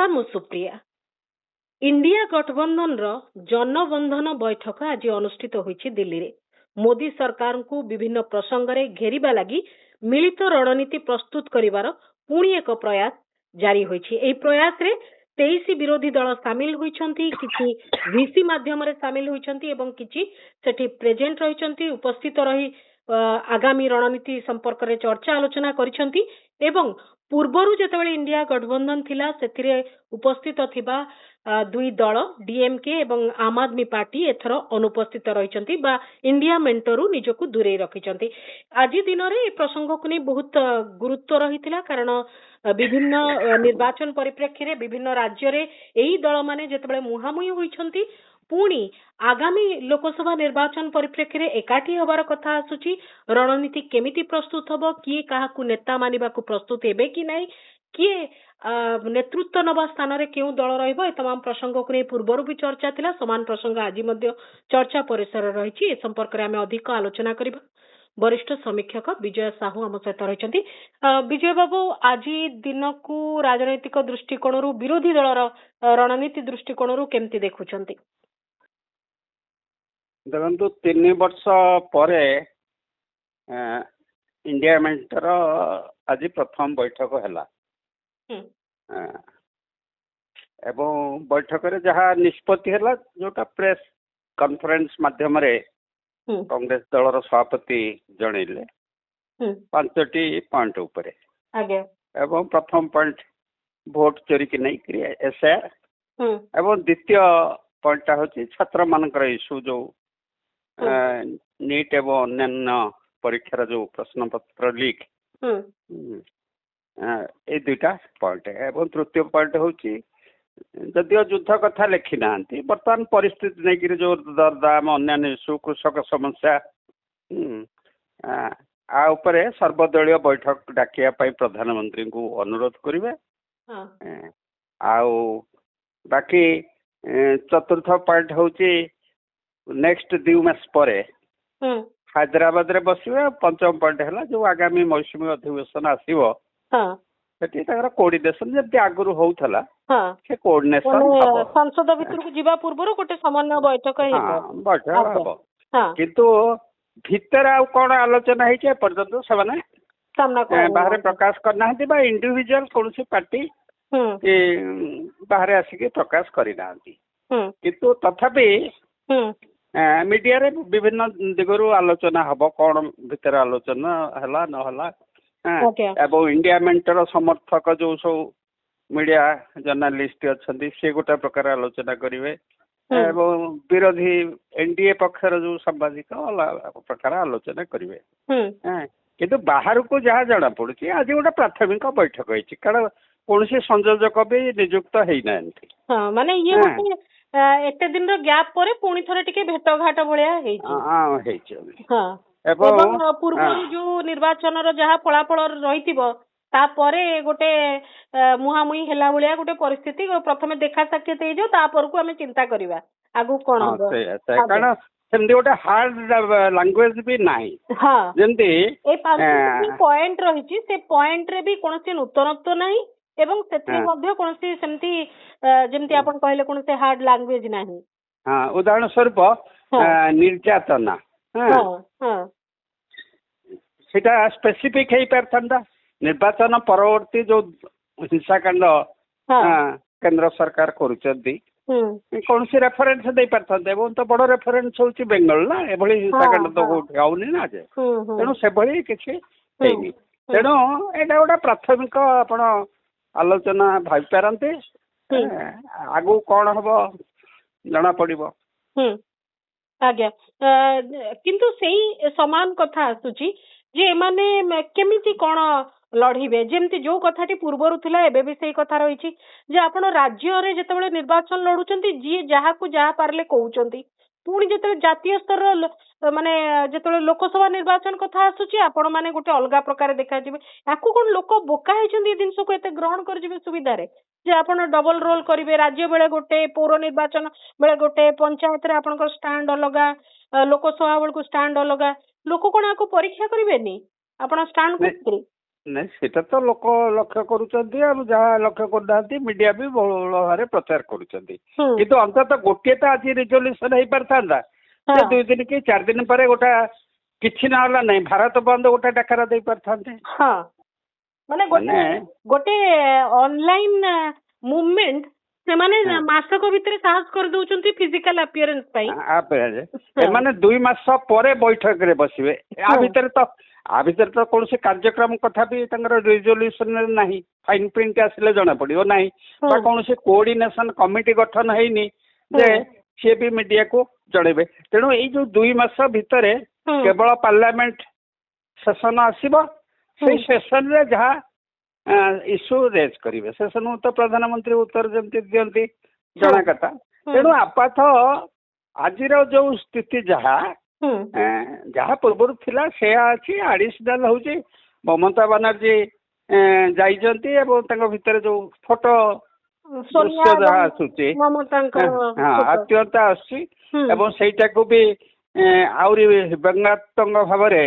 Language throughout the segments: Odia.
नमस्कार मु सुप्रिया। इंडिया गठबंधन जनबंधन बैठक आज अनुष्ठित होईछि दिल्ली रे। मोदी सरकार को विभिन्न प्रसंग रे घेरिबा लागि मिलित रणनीति प्रस्तुत करिवार पुणी एक प्रयास जारी होईछि। एई प्रयास रे 23 विरोधी दल सामिल होईछंती, किछि वीसी माध्यम रे सामिल होईछंती एवं किछि सेठी प्रेजेंट रहिछंती, उपस्थित रही आगामी रणनीति संपर्क रे चर्चा आलोचना करिछंती एवं पूर्वरु जेतेबेले इंडिया गठबंधन थिला सेथिरे उपस्थित थिबा दुई दल डीएमके एवं आम आदमी पार्टी एथर अनुपस्थित रहिछंती बा इंडिया मेंटरू निजको दूरे रखिछंती। आज दिन रे प्रसंग को नहीं बहुत गुरुत्व रहिथिला, कारण विभिन्न निर्वाचन परिप्रेक्षी रे विभिन्न राज्य रे एई दल माने जेतेबेले मुहामुही होइछंती, पुणी आगामी लोकसभा निर्वाचन परिप्रेक्षी रे एकाठी हबार कथा आसुची। रणनीति केमिति प्रस्तुत हबो, किए काहाकू नेता मानिबाकू प्रस्तुत हेबे कि नाही, किए नेतृत्व नवा स्थान रे केउ दल रहइबो, ए तमाम प्रसंग को नहीं पूर्वरु भी चर्चा थिला। समान प्रसंग आज मध्य चर्चा परिसर रहिछि। ए संपर्क रे आमे अधिक आलोचना करिबा। वरिष्ठ समीक्षक विजय साहू आम सहित रहिछंती। विजय बाबू, आज दिन को राजनैतिक दृष्टिकोण विरोधी दलर रणनीति दृष्टिकोण केमती देखुछंती? देखो 3 वर्ष पर इंडिया मेंटर आज प्रथम बैठक है एवं बैठक रे जहाँ निष्पत्ति है जोटा प्रेस कॉन्फ्रेंस माध्यम रे कांग्रेस दलर सभापति जनइले 5टी पॉइंट उपरे एवं प्रथम पॉइंट भोट चोरी की नहीं एसआर एवं द्वितीय पॉइंट हूँ छात्र मानकर इश्यू जो नीट एवं अन्य परीक्षार जो प्रश्न पत्र लीक ये दुईटा पॉइंट है। एवं तृतीय पॉइंट हूँ जदिव युद्ध कथा लिखि ना बर्तमान परिस्थिति नहीं जो दरदाम अन्य इश्यू कृषक समस्या आ उपरे सर्वदलीय बैठक डाकिया प्रधानमंत्री को अनुरोध करेंगे। बाकी चतुर्थ पॉइंट हूँ नेक्स्ट 2 मास पर हैदराबाद रे बसिबे। पंचम पॉइंट है जो आगामी मौसुमी अधिवेशन आसीबो सेठी ताकर कोऑर्डिनेशन जब आगुरु होउथला से कोऑर्डिनेशन हबो। संसद भीतर को जीवा पूर्व गोटे समन्वय बैठक हबो, किंतु भीतर आ कोन आलोचना है कि पर्यंत सबने सामना बाहर प्रकाश करना है बा इंडिविजुअल कोनसी पार्टी बाहर आसिक प्रकाश करना, किंतु तथापि मीडिया रे विभिन्न दिगरु आलोचना हबो कौन भीतर आलोचना हला न हला। एवं इंडिया मेंटर समर्थक जो सब मीडिया जर्नालिस्ट अच्छा से गोटे प्रकार आलोचना करेंगे एवं विरोधी एनडीए पक्षर जो सांबादिक अलग प्रकार आलोचना करेंगे। किंतु बाहर को जहाँ जना पड़ी आज गोटे प्राथमिक बैठक होती कारण कौन संयोजक भी नियुक्त होना माने ये एते दिन रो गैप परे पुणी थरे टिके भेटघाट भलिया एवं पूर्व जो निर्वाचन रो जहाँ फलाफल रहितिबो तापरे गोटे मुहामुही हेला भलिया गोटे परिस्थिति प्रथमे देखा साक्षात हे जो तापर को हमें चिंता करिवा आगु कोन हो कारण सेमदी गोटे हार्ड लैंग्वेज भी नाही। हां जेंती ए पॉइंट रहिछि से पॉइंट रे भी कोनसी नूतनत्व नाही एवं सेति मध्य कोनसी सेमती जेमती आपण कहले कोनसे हार्ड लैंग्वेज नाही। हां उदाहरण स्वरूप निर्यातना सेटा स्पेसिफिक है परथंदा निर्वाचन परवर्ती जो हिंसाकांड केंद्र सरकार करुचंदी कौन सी रेफरेंस दे परथंदे एवं तो बड़ रेफरेंस होची बेंगल ना एभली हिंसाकांड तो कोठी आउनी ना जे तेणु से भली किछि हेनी। तेणु एटा गोटा प्राथमिक आपण आलोचना भाई पारंते आगु कौन हबो जना पड़िबो। आज्ञा किंतु सेही समान कथा आसुची जे एमाने केमिति कोन लड़िबे जेमती जो कथाटी पूर्वरु थिला एबे भी सेही कथा रहिछि जे आपण राज्य रे जेतेबेले निर्वाचन लड़ुचंती जी जहा को जहा पारले कहउचंती पुणी जेतेबेले जातीय स्तर माने जेतेबेले लोकसभा निर्वाचन कथा आसुची आपण माने गोटे अलगा प्रकार देखा जिवे याकू कोन लोक बोका हैचंती दिन को एते ग्रहण कर जिवे सुविधा रे जे आपण डबल रोल करिवे राज्य बेले गोटे पौर निर्वाचन बेले गोटे पंचायत रे आपनकर स्टैंड अलगा लोकसभा बेले को स्टैंड अलगा लोक कोन आको परीक्षा करिवेनी आपण स्टैंड को ନାଇଁ ସେଟା ତ ଲୋକ ଲକ୍ଷ୍ୟ କରୁଛନ୍ତି ଆଉ ଯାହା ଲକ୍ଷ୍ୟ କରୁନାହାନ୍ତି ମିଡିଆ ବି ବହୁଳ ଭାବରେ ପ୍ରଚାର କରୁଛନ୍ତି କିନ୍ତୁ ଅନ୍ତତଃ ଗୋଟିଏ ତ ଆଜି ରିଜଲ୍ୟୁସନ ହେଇପାରିଥାନ୍ତା ଯେ 2 ଦିନ କି 4 ଦିନ ପରେ ଗୋଟେ କିଛି ନହେଲା ନାହିଁ ଭାରତ ବନ୍ଦ ଗୋଟେ ଡାକରା ଦେଇ ପାରିଥାନ୍ତେ। ମାନେ ଗୋଟେ ଅନଲାଇନ ମୁଭମେଣ୍ଟ ସେମାନେ ମାସକ ଭିତରେ ସାହସ କରିଦଉଛନ୍ତି ଫିଜିକାଲ ଆପିୟରାନ୍ସ ପାଇଁ। ଏମାନେ 2 ମାସ ପରେ ବୈଠକରେ ବସିବେ ଆ ଭିତରେ ତ କୌଣସି କାର୍ଯ୍ୟକ୍ରମ କଥା ବି ତାଙ୍କର ରିଜଲ୍ୟୁସନ ନାହିଁ ଫାଇନ ପ୍ରିଣ୍ଟ ଆସିଲେ ଜଣା ପଡିବ ନାହିଁ ବା କୌଣସି କୋଅର୍ଡିନେସନ କମିଟି ଗଠନ ହେଇନି ଯେ ସିଏ ବି ମିଡିଆକୁ ଜଣେଇବେ। ତେଣୁ ଏଇ ଯୋଉ 2 ମାସ ଭିତରେ କେବଳ ପାର୍ଲାମେଣ୍ଟ ସେସନ ଆସିବ ସେଇ ସେସନରେ ଯାହା ଇସ୍ୟୁ ରେଜ୍ କରିବେ ସେସନକୁ ତ ପ୍ରଧାନମନ୍ତ୍ରୀ ଉତ୍ତର ଯେମିତି ଦିଅନ୍ତି ଜଣା କଥା। ତେଣୁ ଆପାତ ଆଜିର ଯୋଉ ସ୍ଥିତି ଯାହା ପୂର୍ବରୁ ଥିଲା ସେୟା ଅଛି। ଆଡିସନାଲ ହଉଛି ମମତା ବାନାର୍ଜୀ ଯାଇଛନ୍ତି ଏବଂ ତାଙ୍କ ଭିତରେ ଯୋଉ ଫଟୋ ଯାହା ଆସୁଛି ଆତ୍ମୀୟତା ଆସୁଛି ଏବଂ ସେଇଟାକୁ ବି ଆହୁରି ବ୍ୟଙ୍ଗାତ୍ମକ ଭାବରେ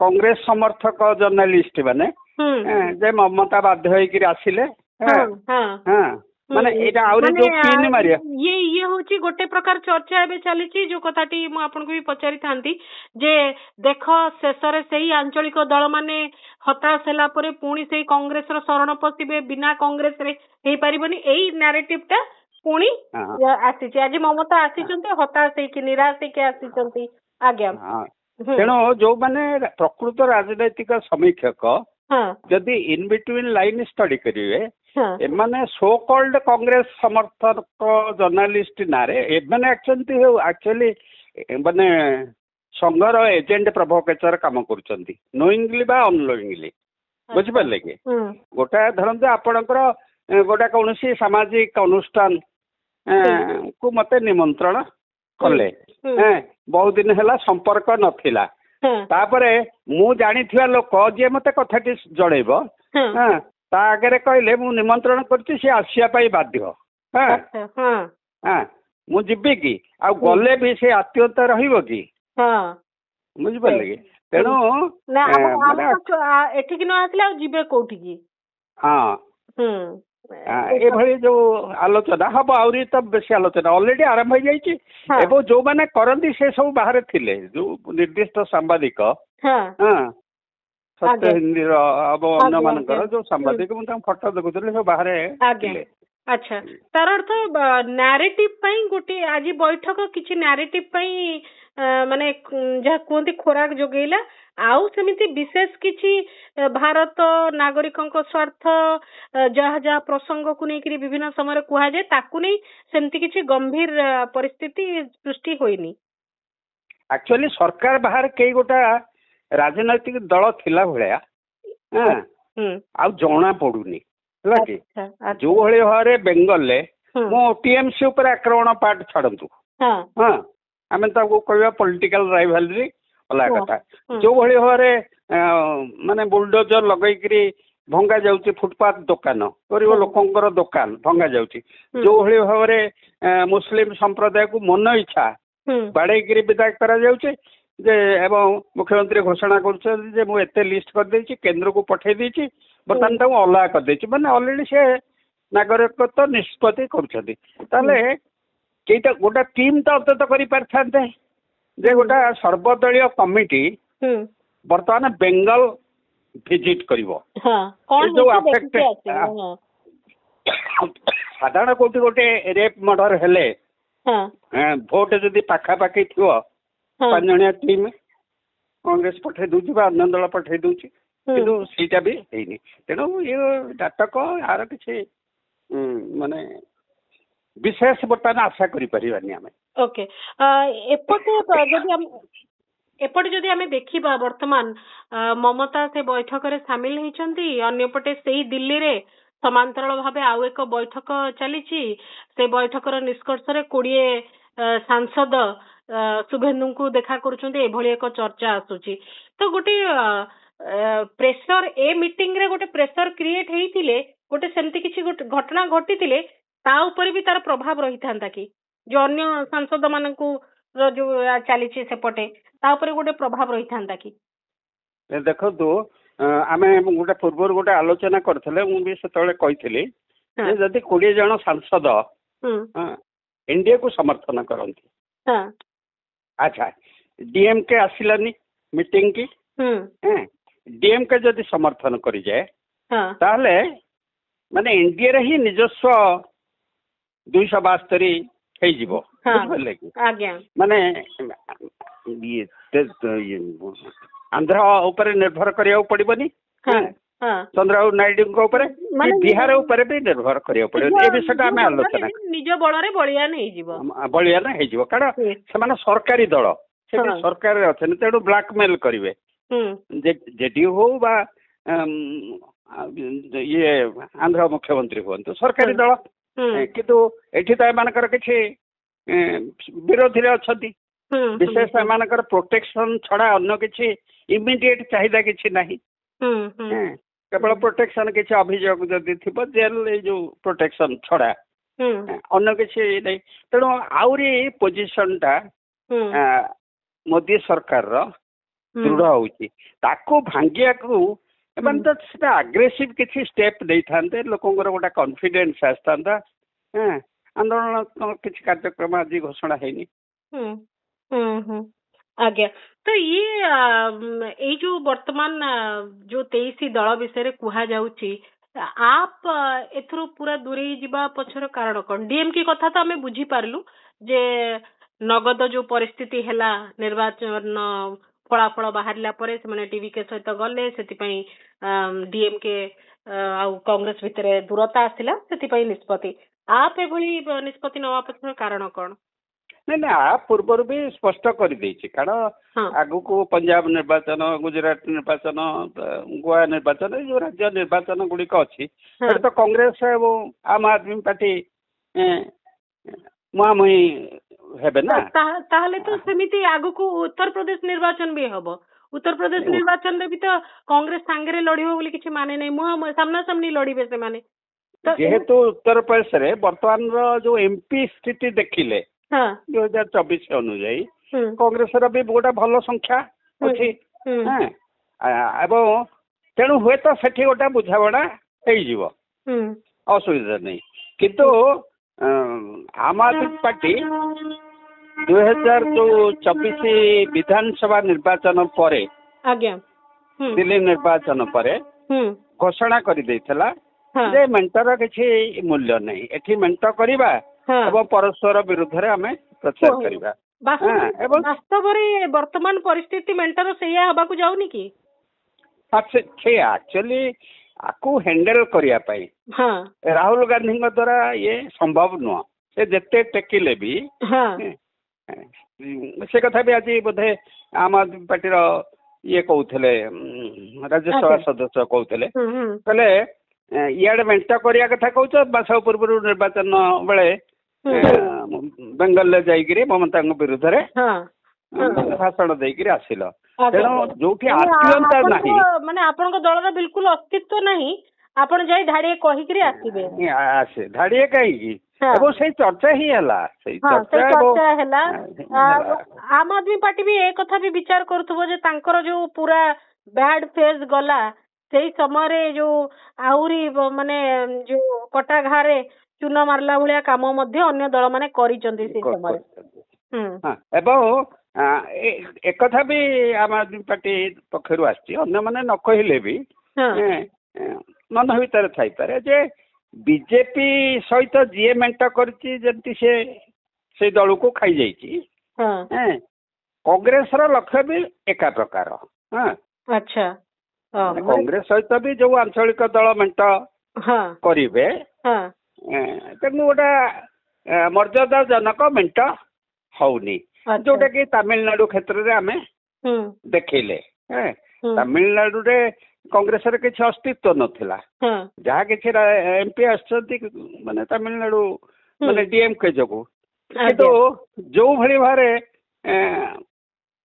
କଂଗ୍ରେସ ସମର୍ଥକ ଜର୍ଣ୍ଣାଲିଷ୍ଟ ମାନେ ଯେ ମମତା ବାଧ୍ୟ ହେଇକିରି ଆସିଲେ ମାନେ ଏଇଟା ଆହୁରି ଯୋଉ ପିନ୍ ମାରିବା ଇଏ ହଉଛି ଗୋଟେ ପ୍ରକାର ଚର୍ଚ୍ଚା ଏବେ ଚାଲିଛି। ଯୋଉ କଥାଟି ମୁଁ ଆପଣଙ୍କୁ ବି ପଚାରିଥାନ୍ତି ଯେ ଦେଖ ଶେଷରେ ସେଇ ଆଞ୍ଚଳିକ ଦଳ ମାନେ ହତାଶ ହେଲା ପରେ ପୁଣି ସେଇ କଂଗ୍ରେସର ଶରଣ ପଶିବେ, ବିନା କଂଗ୍ରେସରେ ହେଇପାରିବନି। ଏଇ ନାରେଟିଭ ଟା ପୁଣି ଆସିଛି। ଆଜି ମମତା ଆସିଛନ୍ତି ହତାଶ ହେଇକି ନିରାଶ ହେଇକି ଆସିଛନ୍ତି। ଆଜ୍ଞା ତେଣୁ ଯୋଉମାନେ ପ୍ରକୃତ ରାଜନୈତିକ ସମୀକ୍ଷକ ଯଦି ଇନ୍ ବିଟୱିନ୍ ଲାଇନ୍ ଷ୍ଟଡି କରିବେ ଏମାନେ ସୋ କଲ୍ଡ କଂଗ୍ରେସ ସମର୍ଥକ ଜର୍ଣ୍ଣାଲିଷ୍ଟ ନାଁରେ ଏମାନେ ଆକ୍ଚୁଆଲି ମାନେ ସଂଘର ଏଜେଣ୍ଟ ପ୍ରଭୋକେଚର କାମ କରୁଛନ୍ତି ନୋଇଙ୍ଗଲି ବା ଅନନୋଇଙ୍ଗଲି। ବୁଝିପାରିଲେ କି? ଗୋଟା ଧରନ୍ତୁ ଆପଣଙ୍କର ଗୋଟା କୌଣସି ସାମାଜିକ ଅନୁଷ୍ଠାନ କୁ ମତେ ନିମନ୍ତ୍ରଣ କଲେ ବହୁତ ଦିନ ହେଲା ସମ୍ପର୍କ ନଥିଲା ତାପରେ ମୁଁ ଜାଣିଥିବା ଲୋକ ଯିଏ ମତେ କଥାଟି ଜଣେଇବ ତା ଆଗରେ କହିଲେ ମୁଁ ନିମନ୍ତ୍ରଣ କରୁଛି ସେ ଆସିବା ପାଇଁ ବାଧ୍ୟ ମୁଁ ଯିବି କି ଆଉ ଗଲେ ବି ସେ ଆତ୍ମୀୟତା ରହିବ କି? ବୁଝିପାରିଲେ କି? ତେଣୁ ଏଠିକି ନ ଆସିଲେ ଆଉ ଯିବେ କୋଉଠିକି? ଏଭଳି ଯୋଉ ଆଲୋଚନା ହବ ଆହୁରି ତ ବେଶୀ ଆଲୋଚନା ଅଲରେଡି ଆରମ୍ଭ ହେଇଯାଇଛି ଏବଂ ଯୋଉମାନେ କରନ୍ତି ସେ ସବୁ ବାହାରେ ଥିଲେ ଯୋଉ ନିର୍ଦ୍ଦିଷ୍ଟ ସାମ୍ବାଦିକ ସତ୍ୟ ହିନ୍ଦୀର ଅନ୍ୟ ମାନଙ୍କର ଯୋଉ ସାମ୍ବାଦିକ ମୁଁ ତାଙ୍କ ଫଟୋ ଦେଖୁଥିଲି ସବୁ ବାହାରେ ଥିଲେ। ଆଚ୍ଛା ତାର ଅର୍ଥ ନାରେଟିଭ ପାଇଁ ଗୋଟେ ଆଜି ବୈଠକ କିଛି ନାରେଟିଭ ପାଇଁ ମାନେ ଯାହା କୁହନ୍ତି ଖୋରାକ ଯୋଗେଇଲା ଆଉ ସେମିତି ବିଶେଷ କିଛି ଭାରତ ନାଗରିକଙ୍କ ସ୍ୱାର୍ଥ ଯାହା ଯାହା ପ୍ରସଙ୍ଗକୁ ନେଇକରି ବିଭିନ୍ନ ସମୟରେ କୁହାଯାଏ ତାକୁ ନେଇ ସେମିତି କିଛି ଗମ୍ଭୀର ପରିସ୍ଥିତି ସୃଷ୍ଟି ହୋଇନି। ଆକ୍ଚୁଆଲି ସରକାର ବାହାରେ କେହି ଗୋଟା ରାଜନୈତିକ ଦଳ ଥିଲା ଭଳିଆ ଆଉ ଜଣା ପଡୁନି ହେଲା କି? ଯୋଉ ଭଳି ଭାବରେ ବେଙ୍ଗଲରେ ମୁଁ ଟିଏମସି ଉପରେ ଆକ୍ରମଣ ପାଠ ଛାଡନ୍ତୁ ଆମେ ତାକୁ କହିବା ପଲିଟିକାଲ ରାଇଭାଲରି ଅଲଗା କଥା। ଯୋଉ ଭଳି ଭାବରେ ମାନେ ବୁଲଡୋଜର ଲଗେଇକିରି ଭଙ୍ଗା ଯାଉଛି ଫୁଟପାଥ ଦୋକାନ ଗରିବ ଲୋକଙ୍କର ଦୋକାନ ଭଙ୍ଗା ଯାଉଛି ଯୋଉ ଭଳି ଭାବରେ ମୁସଲିମ ସମ୍ପ୍ରଦାୟକୁ ମନ ଇଚ୍ଛା ବାଡେଇକିରି ବିଦା କରାଯାଉଛି ଯେ ଏବଂ ମୁଖ୍ୟମନ୍ତ୍ରୀ ଘୋଷଣା କରୁଛନ୍ତି ଯେ ମୁଁ ଏତେ ଲିଷ୍ଟ କରିଦେଇଛି କେନ୍ଦ୍ରକୁ ପଠେଇ ଦେଇଛି ବର୍ତ୍ତମାନ ତାକୁ ଅଲଗା କରିଦେଇଛି ମାନେ ଅଲରେଡି ସେ ନାଗରିକତ୍ୱ ନିଷ୍ପତ୍ତି କରୁଛନ୍ତି। ତାହେଲେ କେଇଟା ଗୋଟା ଟିମ୍ ତ ଅନ୍ତତ କରିପାରିଥାନ୍ତେ ଯେ ଗୋଟା ସର୍ବଦଳୀୟ କମିଟି ବର୍ତ୍ତମାନ ବେଙ୍ଗଲ ଭିଜିଟ୍ କରିବ। ଯୋଉ ସାଧାରଣ କୋଉଠି ଗୋଟେ ରେପ୍ ମର୍ଡର ହେଲେ ଭୋଟ ଯଦି ପାଖାପାଖି ଥିବ 5 ଜଣିଆ ଟିମ୍ କଂଗ୍ରେସ ପଠେଇ ଦଉଛି ବା ଅନ୍ୟ ଦଳ ପଠେଇ ଦଉଛି କିନ୍ତୁ ସେଇଟା ବି ହେଇନି। ତେଣୁ ଇଏ ନାଟକ ଆର କିଛି ମାନେ ବିଶେଷ ବର୍ତ୍ତମାନ ଆଶା କରିପାରିବାନି ଆମେ। ଓକେ ଏପଟେ ଯଦି ଆମେ ଦେଖିବା ବର୍ତ୍ତମାନ ମମତା ସେ ବୈଠକରେ ସାମିଲ ହେଇଛନ୍ତି ଅନ୍ୟପଟେ ସେଇ ଦିଲ୍ଲୀରେ ସମାନ୍ତରାଳ ଭାବେ ଆଉ ଏକ ବୈଠକ ଚାଲିଛି। ସେ ବୈଠକର ନିଷ୍କର୍ଷରେ 20 ସାଂସଦ ଶୁଭେନ୍ଦୁଙ୍କୁ ଦେଖା କରୁଛନ୍ତି ଏଭଳି ଏକ ଚର୍ଚ୍ଚା ଆସୁଛି। ତ ଗୋଟେ ପ୍ରେସର ଏ ମିଟିଂ ରେ ଗୋଟେ ପ୍ରେସର କ୍ରିଏଟ ହେଇଥିଲେ ଗୋଟେ ସେମିତି କିଛି ଗୋଟେ ଘଟଣା ଘଟିଥିଲେ ତା ଉପରେ ବି ତାର ପ୍ରଭାବ ରହିଥାନ୍ତା କି ଯୋଉ ଅନ୍ୟ ସାଂସଦ ମାନଙ୍କୁ ଯୋଉ ଚାଲିଛି ସେପଟେ ତା ଉପରେ ଗୋଟେ ପ୍ରଭାବ ରହିଥାନ୍ତା କି? ଦେଖନ୍ତୁ ଆମେ ଗୋଟେ ପୂର୍ବରୁ ଗୋଟେ ଆଲୋଚନା କରିଥିଲେ, ମୁଁ ବି ସେତେବେଳେ କହିଥିଲି ଯେ ଯଦି 20 ଜଣ ସାଂସଦ ଏନଡିଏ କୁ ସମର୍ଥନ କରନ୍ତି, ଆଚ୍ଛା ଡିଏମକେ ଆସିଲାନି ମିଟିଂ କି, ଡିଏମକେ ଯଦି ସମର୍ଥନ କରିଯାଏ ତାହେଲେ ମାନେ ଏନଡିଏ ରେ ହିଁ ନିଜସ୍ୱ 272 ହେଇଯିବ, ବୁଝିପାରିଲେ କି? ମାନେ ଆନ୍ଧ୍ର ଉପରେ ନିର୍ଭର କରିବାକୁ ପଡିବନି, ଚନ୍ଦ୍ରବାବୁ ନାଇଡୁଙ୍କ ଉପରେ, ବିହାର ଉପରେ ବି ନିର୍ଭର କରିବାକୁ ପଡିବନି। ଏ ବିଷୟଟା ଆମେ ଆଲୋଚନା ନିଜ ବଳରେ ବଳିଆନ ହେଇଯିବ, କାରଣ ସେମାନେ ସରକାରୀ ଦଳ, ସେଠି ସରକାରରେ ଅଛନ୍ତି, ତେଣୁ ବ୍ଲାକମେଲ କରିବେ ଜେଡିୟୁ ହଉ ବା ଇଏ ଆନ୍ଧ୍ର ମୁଖ୍ୟମନ୍ତ୍ରୀ ହୁଅନ୍ତୁ, ସରକାରୀ ଦଳ। କିନ୍ତୁ ଏଠି ତ ଏମାନଙ୍କର କିଛି ବିରୋଧୀରେ ଅଛନ୍ତି, ବିଶେଷ ଏମାନଙ୍କର ପ୍ରୋଟେକ୍ସନ ଛଡା ଅନ୍ୟ କିଛି ଇମିଡିଏଟ ଚାହିଦା କିଛି ନାହିଁ, କେବଳ ପ୍ରୋଟେକ୍ସନ କିଛି ଅଭିଯୋଗ ଯଦି ଥିବ ଜେଲ, ଏଇ ଯୋଉ ପ୍ରୋଟେକ୍ସନ ଛଡା ଅନ୍ୟ କିଛି ନାହିଁ। ତେଣୁ ଆହୁରି ପୋଜିସନ ଟା ମୋଦି ସରକାରର ଦୃଢ ହଉଛି, ତାକୁ ଭାଙ୍ଗିବାକୁ ଏମାନେ ତ ସେଟା ଆଗ୍ରେସିଭ କିଛି ଷ୍ଟେପ ନେଇଥାନ୍ତେ, ଲୋକଙ୍କର ଗୋଟେ କନଫିଡେନ୍ସ ଆସିଥାନ୍ତା। ଆନ୍ଦୋଳନ କିଛି କାର୍ଯ୍ୟକ୍ରମ ଆଜି ଘୋଷଣା ହେଇନି। ଆଜ୍ଞା, ତ ଏଇ ଯୋଉ ବର୍ତ୍ତମାନ ଯୋଉ 23 ଦଳ ବିଷୟରେ କୁହାଯାଉଛି, ଆପ ଏଥିରୁ ପୁରା ଦୂରେଇ ଯିବା ପଛର କାରଣ କଣ? ଡିଏମକେ କଥା ତ ଆମେ ବୁଝିପାରିଲୁ ଯେ ନଗଦ ଯୋଉ ପରିସ୍ଥିତି ହେଲା, ନିର୍ବାଚନ ଫଳାଫଳ ବାହାରିଲା ପରେ ସେମାନେ ଟିଭିକେ ସହିତ ଗଲେ, ସେଥିପାଇଁ ଡିଏମକେ ଆଉ କଂଗ୍ରେସ ଭିତରେ ଦୂରତା ଆସିଲା, ସେଥିପାଇଁ ନିଷ୍ପତ୍ତି। ଆପ ଏଭଳି ନିଷ୍ପତ୍ତି ନେବା ପଛର କାରଣ କଣ? ନାଇଁ ନାଇଁ, ଆ ପୂର୍ବରୁ ବି ସ୍ପଷ୍ଟ କରିଦେଇଛି, କାରଣ ଆଗକୁ ପଞ୍ଜାବ ନିର୍ବାଚନ, ଗୁଜୁରାଟ ନିର୍ବାଚନ, ଗୋଆ ନିର୍ବାଚନ, ଏଇ ଯୋଉ ରାଜ୍ୟ ନିର୍ବାଚନ ଗୁଡିକ ଅଛି, ସେଠି ତ କଂଗ୍ରେସ ଏବଂ ଆମ୍ ଆଦମୀ ପାର୍ଟି ମୁହାଁମୁହିଁ ହେବେ ନା। ତାହେଲେ ତ ସେମିତି ଆଗକୁ ଉତ୍ତରପ୍ରଦେଶ ନିର୍ବାଚନ ବି ହବ, ଉତ୍ତରପ୍ରଦେଶ ନିର୍ବାଚନରେ ବି ତ କଂଗ୍ରେସ ସାଙ୍ଗରେ ଲଢିବ ବୋଲି କିଛି ମାନେ ନାହିଁ, ସାମ୍ନାସାମ୍ନି ଲଢିବେ ସେମାନେ। ଯେହେତୁ ଉତ୍ତରପ୍ରଦେଶରେ ବର୍ତ୍ତମାନର ଯୋଉ ଏମପି ସ୍ଥିତି ଦେଖିଲେ 2024 ଅନୁଯାୟୀ କଂଗ୍ରେସର ବି ଗୋଟେ ଭଲ ସଂଖ୍ୟା ଅଛି, ଏବଂ ତେଣୁ ହୁଏତ ସେଠି ଗୋଟେ ବୁଝାମଣା ହେଇଯିବ, ଅସୁବିଧା ନାହିଁ। କିନ୍ତୁ ଆମ୍ ଆଦମୀ ପାର୍ଟି 2024 ବିଧାନସଭା ନିର୍ବାଚନ ପରେ, ଦିଲ୍ଲୀ ନିର୍ବାଚନ ପରେ ଘୋଷଣା କରିଦେଇଥିଲା ଯେ ମେଣ୍ଟର କିଛି ମୂଲ୍ୟ ନାହିଁ, ଏଠି ମେଣ୍ଟ କରିବା ଏବଂ ପରସ୍ପର ବିରୁଦ୍ଧରେ ଆମେ ପ୍ରଚାର କରିବା। ବାସ୍ତବରେ ବର୍ତ୍ତମାନ ପରିସ୍ଥିତି ମେଣ୍ଟର ସେଇଆ ହବାକୁ ଯାଉନି କି? ସେ ଆକ୍ଚୁଆଲି ଆକୁ ହ୍ୟାଣ୍ଡେଲ କରିବା ପାଇଁ ରାହୁଲ ଗାନ୍ଧୀଙ୍କ ଦ୍ଵାରା ଇଏ ସମ୍ଭବ ନୁହଁ, ସେ ଯେତେ ଟେକିଲେ ବି। ସେ କଥା ବି ଆଜି ବୋଧେ ଆମ୍ ଆଦମୀ ପାର୍ଟିର ଇଏ କହୁଥିଲେ, ରାଜ୍ୟସଭା ସଦସ୍ୟ କହୁଥିଲେ, କହିଲେ ଇଆଡେ ମେଣ୍ଟ କରିବା କଥା କହୁଛ, ମାସ ପୂର୍ବରୁ ନିର୍ବାଚନ ବେଳେ ବେଙ୍ଗଲରେ ଯାଇକିରି ମମତାଙ୍କ ବିରୁଦ୍ଧରେ ଭାଷଣ ଦେଇକିରି ଆସିଲ, ତେଣୁ ଯୋଉଠି ଆତ୍ମୀୟତା ନାହିଁ, ମାନେ ଆପଣଙ୍କ ଦଳର ବିଲକୁଲ ଅସ୍ତିତ୍ୱ ନାହିଁ, ଆପଣ ଯାଇ ଧାଡିଏ କହିକିରି ଆସିବେ। ଧାଡିଏ କାହିଁକି, ଏବଂ ସେଇ ଚର୍ଚ୍ଚା ହିଁ ହେଲା, ସେଇ ଚର୍ଚ୍ଚା ହେଲା। ଆମ୍ ଆଦମୀ ପାର୍ଟି ବି ଏ କଥା ବି ବିଚାର କରୁଥିବ ଯେ ତାଙ୍କର ଯୋଉ ପୁରା ବ୍ୟାଡ ଫେଜ୍ ଗଲା, ସେଇ ସମୟରେ ଯୋଉ ଆହୁରି ମାନେ ଯୋଉ କଟା ଘାରେ ଚୂନ ମାରିଲା ଭଳିଆ କାମ ମଧ୍ୟ ଅନ୍ୟ ଦଳ ମାନେ କରିଛନ୍ତି ସେ ସମୟରେ। ଏବଂ ଏକଥା ବି ଆମ୍ ଆଦମୀ ପାର୍ଟି ପକ୍ଷରୁ ଆସିଛି, ଅନ୍ୟମାନେ ନ କହିଲେ ବି ମନ ଭିତରେ ଥାଇପାରେ ଯେ ବିଜେପି ସହିତ ଯିଏ ମେଣ୍ଟ କରିଛି, ଯେମିତି ସେ ସେଇ ଦଳକୁ ଖାଇଯାଇଛି, କଂଗ୍ରେସର ଲକ୍ଷ୍ୟ ବି ଏକା ପ୍ରକାର। କଂଗ୍ରେସ ସହିତ ବି ଯୋଉ ଆଞ୍ଚଳିକ ଦଳ ମେଣ୍ଟ କରିବେ, ତେଣୁ ଗୋଟେ ମର୍ଯ୍ୟାଦା ଜନକ ମେଣ୍ଟ ହଉନି, ଯୋଉଟା କି ତାମିଲନାଡୁ କ୍ଷେତ୍ରରେ ଆମେ ଦେଖେଇଲେ। ତାମିଲନାଡୁରେ କଂଗ୍ରେସର କିଛି ଅସ୍ତିତ୍ୱ ନଥିଲା, ଯାହା କିଛି ଏମପି ଆସିଛନ୍ତି ମାନେ ତାମିଲନାଡୁ ମାନେ ଡିଏମକେ ଯୋଗୁ, କିନ୍ତୁ ଯୋଉ ଭଳି ଭାବରେ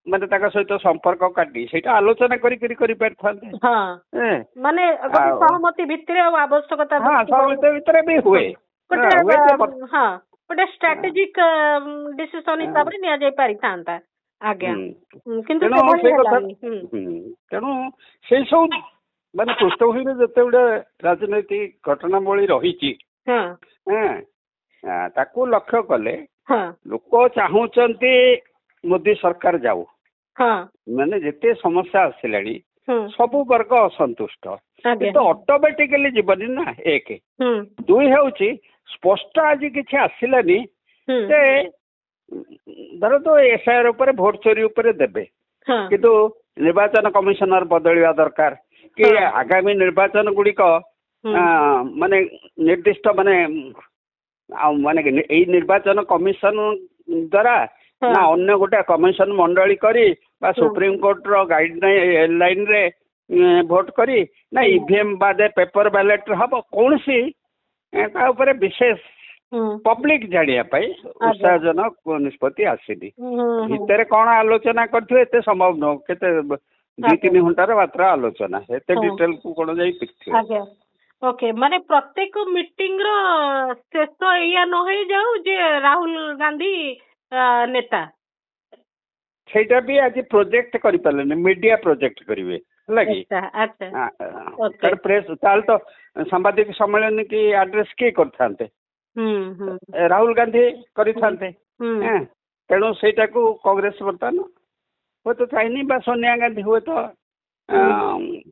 ମାନେ ତାଙ୍କ ସହିତ ସମ୍ପର୍କ କାଟି ସେଇଟା ଆଲୋଚନା କରିପାରିଥାନ୍ତେ, ମାନେ ସହମତି ଭିତରେ ଆଉ ଆବଶ୍ୟକତା ଭିତରେ ବି ହୁଏ, ଗୋଟେ ଷ୍ଟ୍ରାଟେଜିକ ଡିସିସନ ହିସାବରେ ନିଆଯାଇ ପାରିଥାନ୍ତା। ଆଜ୍ଞା, କିନ୍ତୁ ତେଣୁ ସେଇ ସବୁ ମାନେ ପୃଷ୍ଠଭୂମିରେ ଯେତେ ଗୁଡେ ରାଜନୈତିକ ଘଟଣାବଳୀ ରହିଛି ତାକୁ ଲକ୍ଷ୍ୟ କଲେ ଲୋକ ଚାହୁଁଛନ୍ତି ମୋଦି ସରକାର ଯାଉ। ମାନେ ଯେତେ ସମସ୍ୟା ଆସିଲାଣି ସବୁ ବର୍ଗ ଅସନ୍ତୁଷ୍ଟ, କିନ୍ତୁ ଅଟୋମେଟିକାଲି ଯିବନି ନା। ଏକ ଦୁଇ ହେଉଛି ସ୍ପଷ୍ଟ ଆଜି କିଛି ଆସିଲାନି ଯେ ଧରନ୍ତୁ ଏଫଆଇଆର ଉପରେ ଭୋଟ ଚୋରି ଉପରେ ଦେବେ, କିନ୍ତୁ ନିର୍ବାଚନ କମିଶନର ବଦଳିବା ଦରକାର କି ଆଗାମୀ ନିର୍ବାଚନ ଗୁଡିକ ମାନେ ନିର୍ଦ୍ଦିଷ୍ଟ ମାନେ ଏଇ ନିର୍ବାଚନ କମିଶନ ଦ୍ଵାରା ନା ଅନ୍ୟ ଗୋଟେ କମିଶନ ମଣ୍ଡଳୀ କରି ବା ସୁପ୍ରିମକୋର୍ଟର ଗାଇଡଲାଇନ ରେ ଭୋଟ କରି ନା ଇଭିଏମ ବାଦେ ପେପର ବ୍ୟାଲେଟ ହବ, କୌଣସି ତା ଉପରେ ବିଶେଷ ପବ୍ଲିକ ଜାଣିବା ପାଇଁ ଉତ୍ସାହଜନକ ନିଷ୍ପତ୍ତି ଆସିନି। ଭିତରେ କଣ ଆଲୋଚନା କରିଥିବେ ଏତେ ସମ୍ଭବ ନୁହଁ, କେତେ 2-3 ଘଣ୍ଟାର ମାତ୍ର ଆଲୋଚନା, ଏତେ ଡିଟେଲ କୁ କଣ ଯାଇ ଦେଖିଥିବେ। ଓକେ, ମାନେ ପ୍ରତ୍ୟେକ ମିଟିଂ ର ଶେଷ ଏଇଆ ନ ହେଇଯାଉ ଯେ ରାହୁଲ ଗାନ୍ଧୀ ନେତା, ସେଇଟା ବି ଆଜି ପ୍ରୋଜେକ୍ଟ କରିପାରିଲେନି, ମିଡିଆ ପ୍ରୋଜେକ୍ଟ କରିବେ ହେଲା କି। ପ୍ରେସ ତାହେଲେ ତ ସାମ୍ବାଦିକ ସମ୍ମିଳନୀ କି ଆଡ୍ରେସ କିଏ କରିଥାନ୍ତେ? ରାହୁଲ ଗାନ୍ଧୀ କରିଥାନ୍ତେ। ତେଣୁ ସେଇଟାକୁ କଂଗ୍ରେସ ବର୍ତ୍ତମାନ ହୁଏତ ଚାହିଁନି ବା ସୋନିଆ ଗାନ୍ଧୀ ହୁଏତ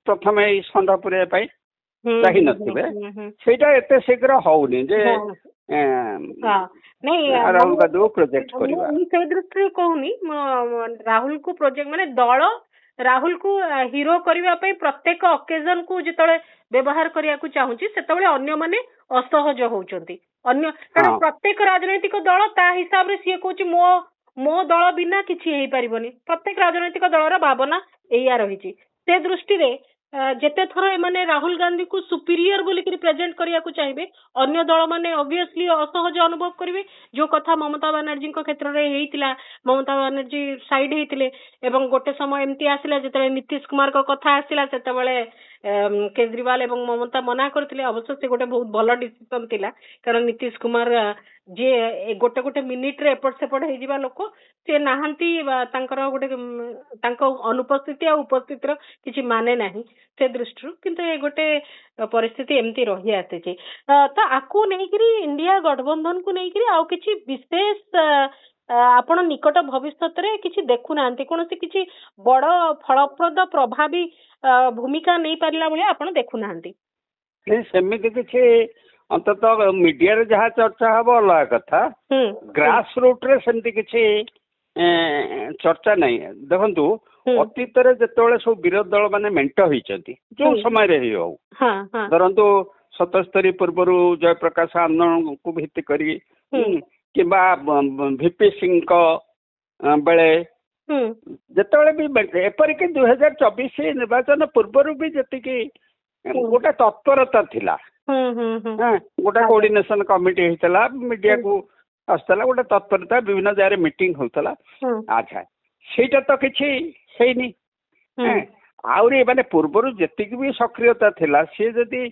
ପ୍ରଥମେ ଏଇ ଷଣ୍ଢ ପୁରେଇବା ପାଇଁ ଚାହିଁ ନଥିବେ। ସେଇଟା ଏତେ ଶୀଘ୍ର ହଉନି ଯେ ରାହୁଲ ଗାନ୍ଧୀକୁ ପ୍ରୋଜେକ୍ଟ କରିବା। ସେଇ ଦୃଷ୍ଟିରୁ କହୁନି, ରାହୁଲକୁ ପ୍ରୋଜେକ୍ଟ ମାନେ ଦଳ ରାହୁଲକୁ ହିରୋ କରିବା ପାଇଁ ପ୍ରତ୍ୟେକ ଅକେଜନ କୁ ଯେତେବେଳେ ବ୍ୟବହାର କରିବାକୁ ଚାହୁଁଛି ସେତେବେଳେ ଅନ୍ୟମାନେ ଅସହଜ ହଉଛନ୍ତି। କାରଣ ପ୍ରତ୍ୟେକ ରାଜନୈତିକ ଦଳ ତା ହିସାବରେ ସିଏ କହୁଛି ମୋ ଦଳ ବିନା କିଛି ହେଇପାରିବନି। ପ୍ରତ୍ୟେକ ରାଜନୈତିକ ଦଳର ଭାବନା ଏଇଆ ରହିଛି। ସେ ଦୃଷ୍ଟିରେ ଯେତେ ଥର ଏମାନେ ରାହୁଲ ଗାନ୍ଧୀକୁ ସୁପିରିୟର ବୋଲିକି ପ୍ରେଜେଣ୍ଟ କରିବାକୁ ଚାହିଁବେ, ଅନ୍ୟ ଦଳ ମାନେ ଅବଭିୟସଲି ଅସହଜ ଅନୁଭବ କରିବେ। ଯୋଉ କଥା ମମତା ବାନାର୍ଜୀଙ୍କ କ୍ଷେତ୍ରରେ ହେଇଥିଲା, ମମତା ବାନାର୍ଜୀ ସାଇଡ ହେଇଥିଲେ ଏବଂ ଗୋଟେ ସମୟ ଏମିତି ଆସିଲା ଯେତେବେଳେ ନୀତିଶ କୁମାରଙ୍କ କଥା ଆସିଲା ସେତେବେଳେ କେଜରିୱାଲ ଏବଂ ମମତା ମନା କରିଥିଲେ। ଅବଶ୍ୟ ସେ ଗୋଟେ ବହୁତ ଭଲ ଡିସିସନ ଥିଲା, କାରଣ ନୀତିଶ କୁମାର ଯିଏ ଗୋଟେ ମିନିଟରେ ଏପଟ ସେପଟ ହେଇଯିବା ଲୋକ, ସେ ନାହାନ୍ତି ବା ତାଙ୍କର ଗୋଟେ ତାଙ୍କ ଅନୁପସ୍ଥିତି ଆଉ ଉପସ୍ଥିତିର କିଛି ମାନେ ନାହିଁ ସେ ଦୃଷ୍ଟିରୁ। କିନ୍ତୁ ଏ ଗୋଟେ ପରିସ୍ଥିତି ଏମିତି ରହି ଆସିଛି। ତ ଆକୁ ନେଇକିରି ଇଣ୍ଡିଆ ଗଠବନ୍ଧନକୁ ନେଇକିରି ଆଉ କିଛି ବିଶେଷ ଆପଣ ନିକଟ ଭବିଷ୍ୟତରେ କିଛି ଦେଖୁନାହାନ୍ତି, କୌଣସି କିଛି ବଡ ଫଳପ୍ରଦ ପ୍ରଭାବୀ ଭୂମିକା ନେଇପାରିଲା ଭଳିଆ ଆପଣ ଦେଖୁନାହାନ୍ତି? ସେମିତି କିଛି ଅନ୍ତତଃ ମିଡିଆରେ ଯାହା ଚର୍ଚ୍ଚା ହବ ଅଲଗା କଥା, ଗ୍ରାସ ରୁଟରେ ସେମିତି କିଛି ଚର୍ଚ୍ଚା ନାହିଁ। ଦେଖନ୍ତୁ ଅତୀତରେ ଯେତେବେଳେ ସବୁ ବିରୋଧୀ ଦଳ ମାନେ ମେଣ୍ଟ ହେଇଛନ୍ତି, ଯୋଉ ସମୟରେ ହଉ, ଧରନ୍ତୁ 77 ପୂର୍ବରୁ ଜୟପ୍ରକାଶ ଆନ୍ଦୋଳନକୁ ଭିତ୍ତି କରି କିମ୍ବା ଭିପି ସିଂଙ୍କ ବେଳେ ଯେତେବେଳେ ବି ଏପରିକି 2024 ନିର୍ବାଚନ ପୂର୍ବରୁ ବି ଯେତିକି ଗୋଟେ ତତ୍ପରତା ଥିଲା, ଗୋଟେ କୋଅର୍ଡିନେସନ କମିଟି ହେଇଥିଲା, ମିଡିଆକୁ ଆସୁଥିଲା, ଗୋଟେ ତତ୍ପରତା, ବିଭିନ୍ନ ଜାଗାରେ ମିଟିଂ ହଉଥିଲା। ଆଚ୍ଛା, ସେଇଟା ତ କିଛି ହେଇନି। ଆହୁରି ମାନେ ପୂର୍ବରୁ ଯେତିକି ବି ସକ୍ରିୟତା ଥିଲା ସିଏ ଯଦି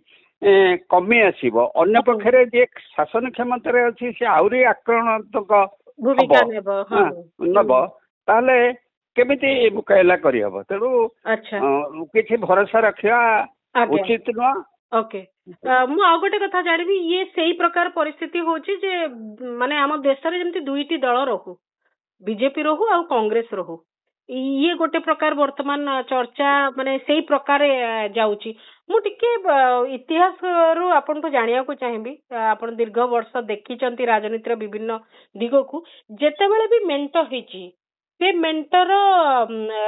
କମି ଆସିବ, ଅନ୍ୟ ପକ୍ଷରେ ଯିଏ ଶାସନ କ୍ଷମତାରେ ଅଛି ସେ ଆହୁରି ଆକ୍ରମଣାତ୍ମକ ନବ, ତାହେଲେ କେମିତି ମୁକାବିଲା କରିହବ? ତେଣୁ କିଛି ଭରସା ରଖିବା ଉଚିତ ନୁହଁ। ଓକେ, ମୁଁ ଆଉ ଗୋଟେ କଥା ଜାଣିବି, ଇଏ ସେଇ ପ୍ରକାର ପରିସ୍ଥିତି ହଉଛି ଯେ ମାନେ ଆମ ଦେଶରେ ଯେମିତି ଦୁଇଟି ଦଳ ରହୁ, ବିଜେପି ରହୁ ଆଉ କଂଗ୍ରେସ ରହୁ, ଇଏ ଗୋଟେ ପ୍ରକାର ବର୍ତ୍ତମାନ ଚର୍ଚ୍ଚା ମାନେ ସେଇ ପ୍ରକାର ଯାଉଛି। ମୁଁ ଟିକେ ଇତିହାସରୁ ଆପଣଙ୍କୁ ଜାଣିବାକୁ ଚାହିଁବି, ଆପଣ ଦୀର୍ଘ ବର୍ଷ ଦେଖିଛନ୍ତି ରାଜନୀତିର ବିଭିନ୍ନ ଦିଗକୁ, ଯେତେବେଳେ ବି ମେଣ୍ଟ ହେଇଛି ସେ ମେଣ୍ଟର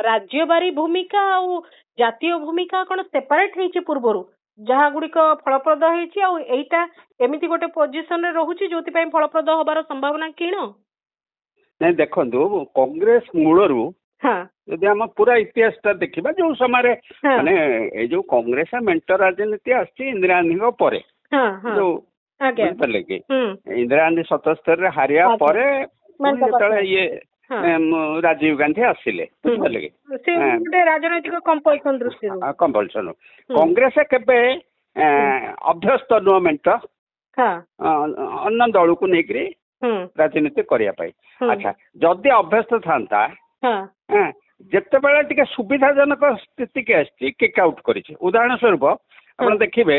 ରାଜ୍ୟବାରୀ ଭୂମିକା ଆଉ ଜାତୀୟ ଭୂମିକା କଣ ସେପାରେଟ ହେଇଛି ପୂର୍ବରୁ, ଯାହା ଗୁଡିକ ଫଳପ୍ରଦ ହେଇଛି, ଆଉ ଏଇଟା ଏମିତି ଗୋଟେ ପୋଜିସନରେ ରହୁଛି ଯୋଉଥିପାଇଁ ଫଳପ୍ରଦ ହବାର ସମ୍ଭାବନା କିଣ? ନାଇଁ ଦେଖନ୍ତୁ, କଂଗ୍ରେସ ମୂଳରୁ ଯଦି ଆମ ପୁରା ଇତିହାସ ଟା ଦେଖିବା, ଯୋଉ ସମୟରେ ମାନେ ଏଇ ଯୋଉ କଂଗ୍ରେସ ମେଣ୍ଟ ରାଜନୀତି ଆସିଛି ଇନ୍ଦିରା ଗାନ୍ଧୀଙ୍କ ପରେ, ଯୋଉ ବୁଝିପାରିଲେ କି, ଇନ୍ଦିରା ଗାନ୍ଧୀ 77ରେ ହାରିବା ପରେ ଯେତେବେଳେ ଇଏ ରାଜୀବ ଗାନ୍ଧୀ ଆସିଲେ, ବୁଝିପାରିଲେ କି, ରାଜନୈତିକ କମ୍ପଲସନ। କଂଗ୍ରେସ କେବେ ଅଭ୍ୟସ୍ତ ନୁହଁ ମେଣ୍ଟ ଅନ୍ୟ ଦଳକୁ ନେଇକରି ରାଜନୀତି କରିବା ପାଇଁ। ଆଚ୍ଛା, ଯଦି ଅଭ୍ୟସ୍ତ ଥାନ୍ତା ଯେତେବେଳେ ଟିକେ ସୁବିଧାଜନକ ସ୍ଥିତିକି ଆସିଛି କିକ୍ ଆଉଟ୍ କରିଛି। ଉଦାହରଣ ସ୍ୱରୂପ ଆପଣ ଦେଖିବେ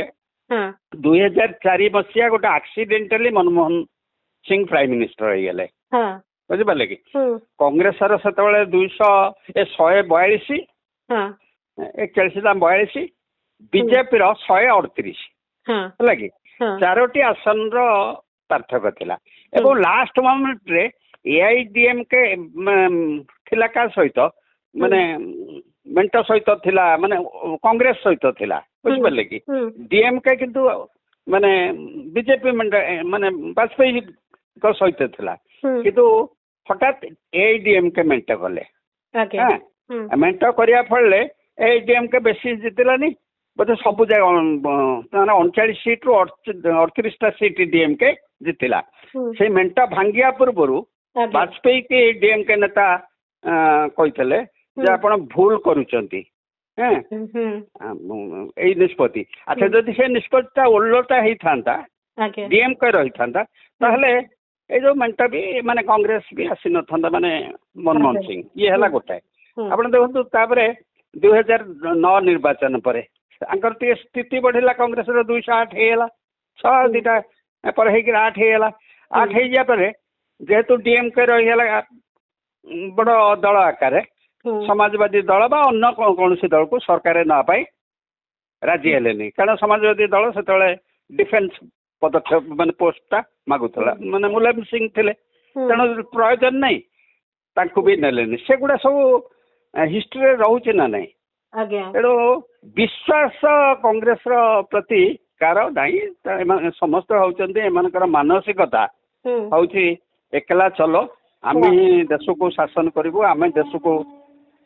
2004 ମସିହା ଗୋଟେ ଆକ୍ସିଡେଣ୍ଟାଲି ମନମୋହନ ସିଂ ପ୍ରାଇମ ମିନିଷ୍ଟର ହେଇଗଲେ, ବୁଝିପାରିଲେ କି? କଂଗ୍ରେସର ସେତେବେଳେ 142 41 ବିଜେପିର 138 ହେଲା କି, 4ଟି ଆସନର ପାର୍ଥକ୍ୟ ଥିଲା। ଏବଂ ଲାଷ୍ଟ ମୋମେଣ୍ଟରେ AIDMK ଥିଲା କାହା ସହିତ, ମାନେ ମେଣ୍ଟ ସହିତ ଥିଲା, ମାନେ କଂଗ୍ରେସ ସହିତ ଥିଲା, ବୁଝିପାରିଲେ କି? DMK କିନ୍ତୁ ମାନେ ବିଜେପି ମାନେ ବାଜପେୟୀଙ୍କ ସହିତ ଥିଲା, କିନ୍ତୁ ହଠାତ୍ AIDMK ମେଣ୍ଟ କଲେ। ମେଣ୍ଟ କରିବା ଫଳରେ AIDMK ବେଶୀ ଜିତିଲାନି, ବୋଧେ ସବୁ ଜାଗା 39 ସିଟ୍ରୁ 38ଟା ସିଟ୍ DMK ଜିତିଲା। ସେଇ ମେଣ୍ଟ ଭାଙ୍ଗିବା ପୂର୍ବରୁ ବାଜପେୟୀ କି DMK ନେତା କହିଥିଲେ ଯେ ଆପଣ ଭୁଲ କରୁଛନ୍ତି ଏଇ ନିଷ୍ପତ୍ତି। ଆଚ୍ଛା, ଯଦି ସେ ନିଷ୍ପତ୍ତିଟା ଓଲଟା ହେଇଥାନ୍ତା, DMK ରହିଥାନ୍ତା, ତାହେଲେ ଏଇ ଯୋଉ ମେଣ୍ଟ ବି ମାନେ କଂଗ୍ରେସ ବି ଆସିନଥାନ୍ତା, ମାନେ ମନମୋହନ ସିଂ। ଇଏ ହେଲା ଗୋଟାଏ। ଆପଣ ଦେଖନ୍ତୁ ତାପରେ 2009 ନିର୍ବାଚନ ପରେ ତାଙ୍କର ଟିକେ ସ୍ଥିତି ବଢିଲା, କଂଗ୍ରେସର 208 ହେଇଗଲା, 6 ପରେ ହେଇକି 8 ହେଇଗଲା। 8 ହେଇଯିବା ପରେ ଯେହେତୁ DMK ରହିଗଲା ବଡ ଦଳ ଆକାରରେ, ସମାଜବାଦୀ ଦଳ ବା ଅନ୍ୟ କୌଣସି ଦଳକୁ ସରକାର ନେବା ପାଇଁ ରାଜି ହେଲେନି, କାରଣ ସମାଜବାଦୀ ଦଳ ସେତେବେଳେ ଡିଫେନ୍ସ ପଦକ୍ଷେପ ମାନେ ପୋଷ୍ଟଟା ମାଗୁଥିଲା, ମାନେ ମୁଲାୟମ ସିଂ ଥିଲେ, ତେଣୁ ପ୍ରୟୋଜନ ନାହିଁ, ତାଙ୍କୁ ବି ନେଲେନି। ସେଗୁଡା ସବୁ ହିଷ୍ଟ୍ରିରେ ରହୁଛି ନା ନାହିଁ? ତେଣୁ ବିଶ୍ୱାସ କଂଗ୍ରେସର ପ୍ରତି କାର ନାହିଁ। ସମସ୍ତେ ହଉଛନ୍ତି, ଏମାନଙ୍କର ମାନସିକତା ହଉଛି ଏକଲା ଚଲ, ଆମେ ହିଁ ଦେଶକୁ ଶାସନ କରିବୁ, ଆମେ ଦେଶକୁ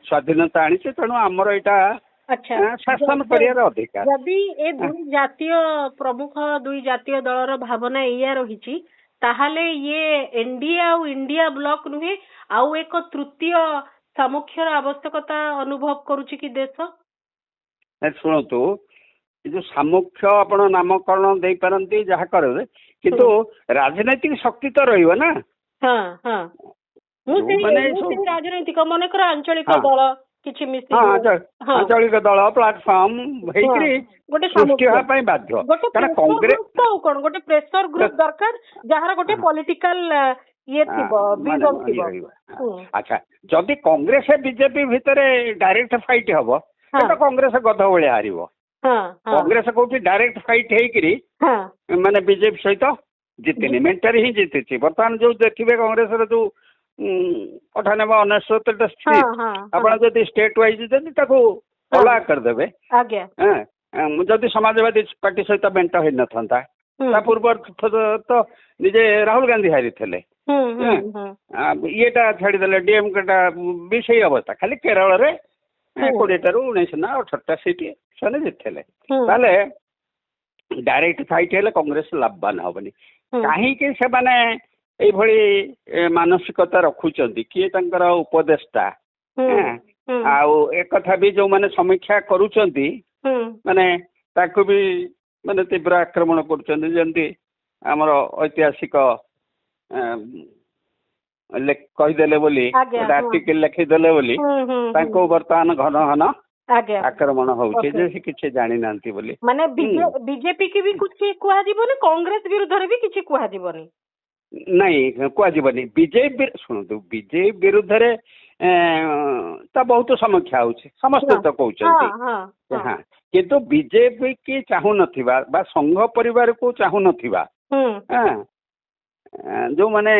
ସ୍ୱାଧୀନତା ଆଣିଛେ, ତେଣୁ ଆମର ଏଇଟା ଶାସନ କରିବାର ଅଧିକାର। ଯଦି ଏ ଦୁଇ ଜାତୀୟ ଦଳର ଭାବନା ଏଇଆ ରହିଛି, ତାହେଲେ ଇଏ NDA ଆଉ ଇଣ୍ଡିଆ ବ୍ଲକ ନୁହେଁ, ଆଉ ଏକ ତୃତୀୟ ସାମୁଖ୍ୟର ଆବଶ୍ୟକତା ଅନୁଭବ କରୁଛି କି ଦେଶ? ଶୁଣନ୍ତୁ, ଏ ଯୋଉ ସାମୁଖ୍ୟ ଆପଣ ନାମକରଣ ଦେଇପାରନ୍ତି ଯାହା କରିବେ, କିନ୍ତୁ ରାଜନୈତିକ ଶକ୍ତି ତ ରହିବ ନା। ରାଜନୈତିକ ମନେକର ଆଞ୍ଚଳିକ ଦଳ କିଛି ଆଞ୍ଚଳିକ ଦଳ ପ୍ଲାଟଫର୍ମ ହେଇକିରି ଗୋଟେ ସୃଷ୍ଟି ହେବା ପାଇଁ ବାଧ୍ୟ। କଂଗ୍ରେସ କଣ ଗୋଟେ ପ୍ରେସର ଗ୍ରୁପ ଦରକାର, ଯାହାର ଗୋଟେ ପଲିଟିକାଲ ଇଏ ଥିବ, ଭିଜନ ଥିବ। ଆଚ୍ଛା, ଯଦି କଂଗ୍ରେସ ବିଜେପି ଭିତରେ ଡାଇରେକ୍ଟ ଫାଇଟ୍ ହବ, ତ କଂଗ୍ରେସ ଗଧ ଭଳିଆ ହାରିବ। କଂଗ୍ରେସ କୋଉଠି ଡାଇରେକ୍ଟ ଫାଇଟ୍ ହେଇକିରି ମାନେ ବିଜେପି ସହିତ ଜିତିନି, ମେଣ୍ଟରେ ହିଁ ଜିତିଛି। ବର୍ତ୍ତମାନ ଯୋଉ ଦେଖିବେ କଂଗ୍ରେସର ଯୋଉ 98-99ଟା ସିଟ୍, ଆପଣ ଯଦି ଷ୍ଟେଟ୍ ୱାଇଜ ଯଦି ତାକୁ ଅଲଗା କରିଦେବେ, ଯଦି ସମାଜବାଦୀ ପାର୍ଟି ସହିତ ମେଣ୍ଟ ହେଇନଥାନ୍ତା, ତା ପୂର୍ବରୁ ତ ନିଜେ ରାହୁଲ ଗାନ୍ଧୀ ହାରିଥିଲେ, ଇଏଟା ଛାଡିଦେଲେ, DMKଟା ବି ସେଇ ଅବସ୍ଥା। ଖାଲି କେରଳରେ 20ଟାରୁ 19 ନା 18ଟା ସିଟ୍ ସେମାନେ ଜିତିଥିଲେ। ତାହେଲେ ଡାଇରେକ୍ଟ ଫାଇଟ୍ ହେଲେ କଂଗ୍ରେସ ଲାଭବାନ ହବନି। କାହିଁକି ସେମାନେ ଏଇଭଳି ମାନସିକତା ରଖୁଛନ୍ତି? କିଏ ତାଙ୍କର ଉପଦେଷ୍ଟା? ଆଉ ଏକଥା ବି ଯୋଉମାନେ ସମୀକ୍ଷା କରୁଛନ୍ତି, ମାନେ ତାକୁ ବି ମାନେ ତୀବ୍ର ଆକ୍ରମଣ କରୁଛନ୍ତି। ଯେମିତି ଆମର ଐତିହାସିକ କହିଦେଲେ ବୋଲି, ଆର୍ଟିକଲ ଲେଖିଦେଲେ ବୋଲି ତାଙ୍କୁ ବର୍ତ୍ତମାନ ଘନ ଘନ ଆକ୍ରମଣ ହଉଛି ଯେ ସେ କିଛି ଜାଣିନାହାନ୍ତି ବୋଲି। ମାନେ ବିଜେପି କି ବି କିଛି କୁହାଯିବନି, କଂଗ୍ରେସ ବିରୁଦ୍ଧରେ ବି କିଛି କୁହାଯିବନି? ନାଇଁ, କୁହାଯିବନି। ବିଜେପି ଶୁଣନ୍ତୁ, ବିଜେପି ବିରୁଦ୍ଧରେ ତ ବହୁତ ସମୀକ୍ଷା ହଉଛି, ସମସ୍ତେ ତ କହୁଛନ୍ତି, କିନ୍ତୁ ବିଜେପି କି ଚାହୁଁନଥିବା ବା ସଂଘ ପରିବାରକୁ ଚାହୁଁନଥିବା ଯୋଉମାନେ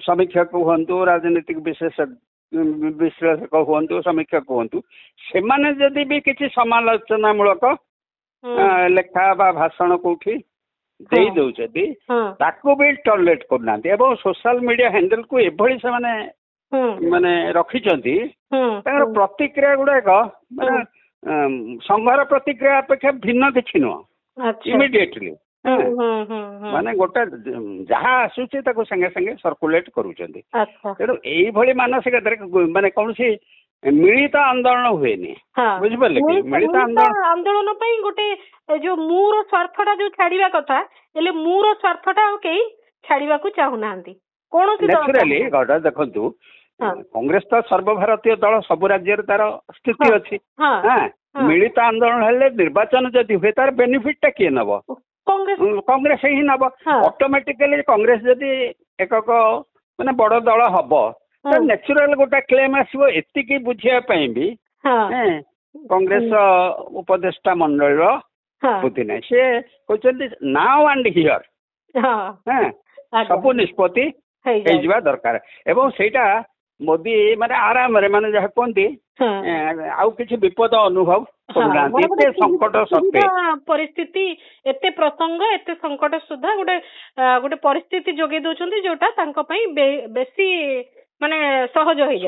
ସମୀକ୍ଷକ ହୁଅନ୍ତୁ, ରାଜନୈତିକ ବିଶ୍ଳେଷକ ହୁଅନ୍ତୁ, ସମୀକ୍ଷକ ହୁଅନ୍ତୁ, ସେମାନେ ଯଦି ବି କିଛି ସମାଲୋଚନା ମୂଳକ ଲେଖା ବା ଭାଷଣ କୋଉଠି ଦେଇ ଦଉଛନ୍ତି, ତାକୁ ବି ଟଲରେଟ୍ କରୁନାହାନ୍ତି। ଏବଂ ସୋସିଆଲ ମିଡିଆ ହ୍ୟାଣ୍ଡେଲକୁ ଏଭଳି ସେମାନେ ମାନେ ରଖିଛନ୍ତି, ତାଙ୍କର ପ୍ରତିକ୍ରିୟା ଗୁଡାକ ମାନେ ସଂଘର ପ୍ରତିକ୍ରିୟା ଅପେକ୍ଷା ଭିନ୍ନ କିଛି ନୁହଁ। ଇମିଡିଏଟଲି ମାନେ ଗୋଟେ ଯାହା ଆସୁଛି ତାକୁ ସାଙ୍ଗେ ସାଙ୍ଗେ ସର୍କୁଲେଟ କରୁଛନ୍ତି। ତେଣୁ ଏଇଭଳି ମାନସିକତାରେ ମାନେ କୌଣସି ମିଳିତ ଆନ୍ଦୋଳନ ହୁଏନି, ବୁଝିପାରିଲେ କି? ମିଳିତ ଆନ୍ଦୋଳନ ପାଇଁ ଗୋଟେ ଯୋଉ ମୋର ସ୍ୱାର୍ଥଟା ଯୋଉ ଛାଡିବା କଥା, ହେଲେ ମୋର ସ୍ୱାର୍ଥଟା ଆଉ କେହି ଛାଡିବାକୁ ଚାହୁଁନାହାନ୍ତି। କୌଣସି ନ୍ୟାଚୁରାଲି ଦେଖନ୍ତୁ, କଂଗ୍ରେସ ତ ସର୍ବଭାରତୀୟ ଦଳ, ସବୁ ରାଜ୍ୟରେ ତାର ସ୍ଥିତି ଅଛି। ମିଳିତ ଆନ୍ଦୋଳନ ହେଲେ ନିର୍ବାଚନ ଯଦି ହୁଏ ତାର ବେନିଫିଟ ଟା କିଏ ନବ? କଂଗ୍ରେସ ହିଁ ନବ। ଅଟୋମେଟିକାଲି କଂଗ୍ରେସ ଯଦି ଏକକ ମାନେ ବଡ ଦଳ ହବ ତ ନ୍ୟାଚୁରାଲ ଗୋଟେ କ୍ଲେମ ଆସିବ। ଏତିକି ବୁଝିବା ପାଇଁ ବି କଂଗ୍ରେସ ଉପଦେଷ୍ଟା ମଣ୍ଡଳୀର ବୁଦ୍ଧି ନାହିଁ। ସେ କହୁଛନ୍ତି ନାଓ ଆଣ୍ଡ ହିୟର ସବୁ ନିଷ୍ପତ୍ତି ହେଇଯିବା ଦରକାର ଏବଂ ସେଇଟା ମୋଦି ମାନେ ଆରାମରେ ମାନେ ଯାହା କୁହନ୍ତି ଆଉ କିଛି ବିପଦ ଅନୁଭବ କରୁନାହାନ୍ତି। ଏତେ ସଙ୍କଟ ସତ୍ତ୍ୱେ ପରିସ୍ଥିତି, ଏତେ ପ୍ରସଙ୍ଗ, ଏତେ ସଙ୍କଟ ସୁଦ୍ଧା ଗୋଟେ ପରିସ୍ଥିତି ଯୋଗେଇ ଦଉଛନ୍ତି ଯୋଉଟା ତାଙ୍କ ପାଇଁ ବେଶୀ ମାନେ ସହଜ ହେଇଯାଉଛି,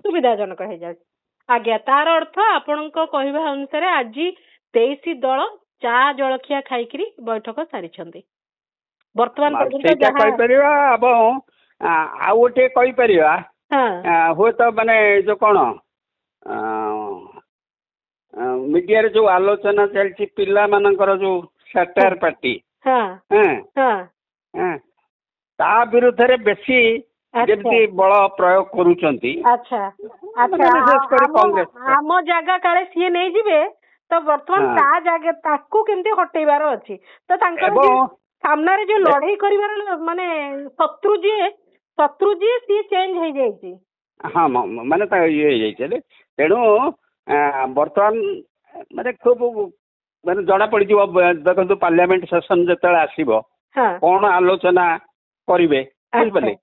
ସୁବିଧାଜନକ ହେଇଯାଉଛି। ଆଜ୍ଞା, ତାର ଅର୍ଥ ଆପଣଙ୍କ କହିବା ଅନୁସାରେ ଆଜି 23 ଦଳ ଚା ଜଳଖିଆ ଖାଇକିରି ବୈଠକ ସାରିଛନ୍ତି ବର୍ତ୍ତମାନ ସେଇଟା କହିପାରିବା। ଏବଂ ଆଉ ଗୋଟେ କହିପାରିବା ହୁଏତ ମାନେ ଯୋଉ କଣ ମିଡିଆରେ ଯୋଉ ଆଲୋଚନା ଚାଲିଛି ପିଲାମାନଙ୍କର ଯୋଉ ସାଟାର ପାର୍ଟି ତା ବିରୁଦ୍ଧରେ ବେଶୀ ଯେମିତି ବଳ ପ୍ରୟୋଗ କରୁଛନ୍ତି। ବିଶେଷ କରି କଂଗ୍ରେସ ଆମ ଜାଗା କାଳେ ସିଏ ନେଇଯିବେ ତ ବର୍ତ୍ତମାନ ତା ଜାଗା ତାକୁ କେମିତି ହଟେଇବାର ଅଛି। ତ ତାଙ୍କର ସାମ୍ନାରେ ଯୋଉ ଲଢେଇ କରିବାର ମାନେ ଶତ୍ରୁ ଯିଏ ସିଏ ଚେଞ୍ଜ ହେଇଯାଇଛି। ହଁ ମାନେ ଇଏ ହେଇଯାଇଛି। ତେଣୁ ବର୍ତ୍ତମାନ ମାନେ ଖୁବ ମାନେ ଜଣା ପଡିଯିବ। ଦେଖନ୍ତୁ ପାର୍ଲାମେଣ୍ଟ ସେସନ ଯେତେବେଳେ ଆସିବ କଣ ଆଲୋଚନା କରିବେ ବୁଝିପାରିଲେ।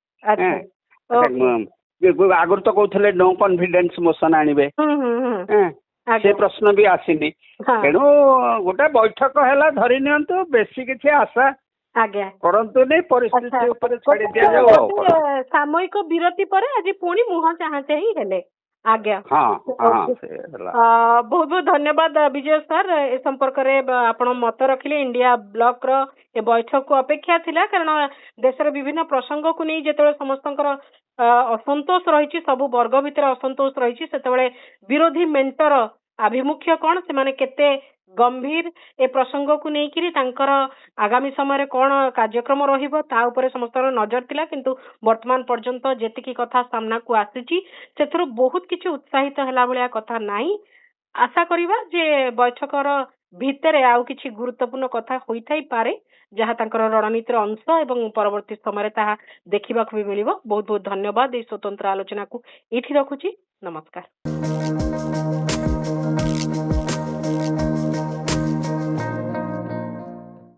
ଆଗରୁ ତ କହୁଥିଲେ ନୋ କନଫିଡେନ୍ସ ମୋସନ ଆଣିବେ, ସେ ପ୍ରଶ୍ନ ବି ଆସିନି। ତେଣୁ ଗୋଟେ ବୈଠକ ହେଲା ଧରି ନିଅନ୍ତୁ, ବେଶୀ କିଛି ଆଶା କରନ୍ତୁନି, ପରିସ୍ଥିତି ଉପରେ ଛାଡି ଦିଆଯାଉ। ସାମୟିକ ବିରତି ପରେ ଆଜି ପୁଣି ମୁହଁ ଚାହାଁ ଚାହିଁ ହେଲେ। ଆଜ୍ଞା, ବହୁତ ବହୁତ ଧନ୍ୟବାଦ ବିଜୟ ସାର୍। ଏ ସମ୍ପର୍କରେ ଆପଣ ମତ ରଖିଲେ। ଇଣ୍ଡିଆ ବ୍ଲକ ର ଏ ବୈଠକକୁ ଅପେକ୍ଷା ଥିଲା, କାରଣ ଦେଶର ବିଭିନ୍ନ ପ୍ରସଙ୍ଗକୁ ନେଇ ଯେତେବେଳେ ସମସ୍ତଙ୍କର ଅସନ୍ତୋଷ ରହିଛି, ସବୁ ବର୍ଗ ଭିତରେ ଅସନ୍ତୋଷ ରହିଛି, ସେତେବେଳେ ବିରୋଧୀ ମେଣ୍ଟର ଆଭିମୁଖ୍ୟ କଣ, ସେମାନେ କେତେ ଗମ୍ଭୀର ଏ ପ୍ରସଙ୍ଗକୁ ନେଇକିରି ତାଙ୍କର ଆଗାମୀ ସମୟରେ କଣ କାର୍ଯ୍ୟକ୍ରମ ରହିବ ତା ଉପରେ ସମସ୍ତଙ୍କର ନଜର ଥିଲା। କିନ୍ତୁ ବର୍ତ୍ତମାନ ପର୍ଯ୍ୟନ୍ତ ଯେତିକି କଥା ସାମ୍ନାକୁ ଆସିଛି ସେଥିରୁ ବହୁତ କିଛି ଉତ୍ସାହିତ ହେଲା ଭଳିଆ କଥା ନାହିଁ। ଆଶା କରିବା ଯେ ବୈଠକର ଭିତରେ ଆଉ କିଛି ଗୁରୁତ୍ୱପୂର୍ଣ୍ଣ କଥା ହୋଇଥାଇପାରେ, ଯାହା ତାଙ୍କର ରଣନୀତିର ଅଂଶ ଏବଂ ପରବର୍ତ୍ତୀ ସମୟରେ ତାହା ଦେଖିବାକୁ ବି ମିଳିବ। ବହୁତ ବହୁତ ଧନ୍ୟବାଦ। ଏହି ସ୍ୱତନ୍ତ୍ର ଆଲୋଚନାକୁ ଏଇଠି ରଖୁଛି। ନମସ୍କାର।